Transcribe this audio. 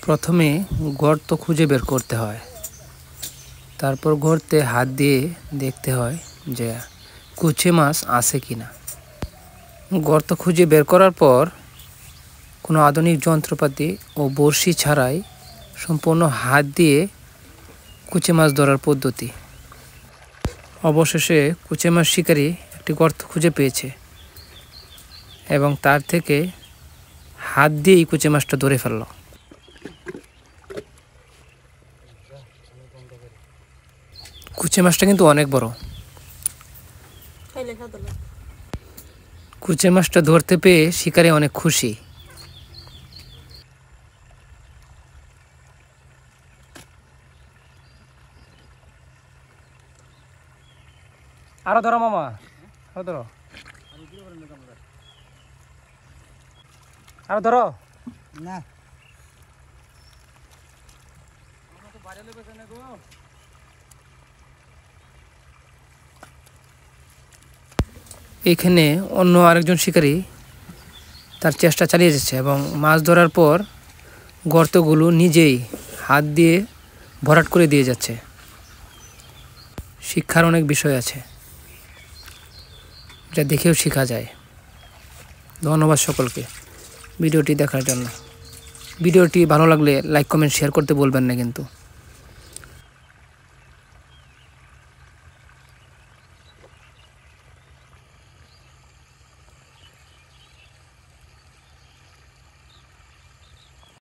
প্রথমে গর্ত খুঁজে বের করতে হয়, তারপর গর্তে হাত দিয়ে দেখতে হয় যে কুচে মাছ আছে কিনা। গর্ত খুঁজে বের করার পর কোনো আধুনিক যন্ত্রপাতি ও বড়শি ছাড়াই সম্পূর্ণ হাত দিয়ে কুচে মাছ ধরার পদ্ধতি। অবশেষে কুচে মাছ শিকারী একটি গর্ত খুঁজে পেয়েছে এবং তার থেকে হাত দিয়েই কুচে মাছটা ধরে ফেলল। কুচে মাছটা কিন্তু অনেক বড়। কুচে মাছটা ধরতে পেয়ে শিকারী অনেক খুশি। আরো ধরো মামা, আরো ধরো, আরো ধরো না। এখানে অন্য আরেকজন শিকারী তার চেষ্টা চালিয়ে যাচ্ছে এবং মাছ ধরার পর গর্তগুলো নিজেই হাত দিয়ে ভরাট করে দিয়ে যাচ্ছে। শিক্ষার অনেক বিষয় আছে, যা দেখেও শেখা যায়। ধন্যবাদ সকলকে ভিডিওটি দেখার জন্য। ভিডিওটি ভালো লাগলে লাইক কমেন্ট শেয়ার করতে বলবেন না কিন্তু।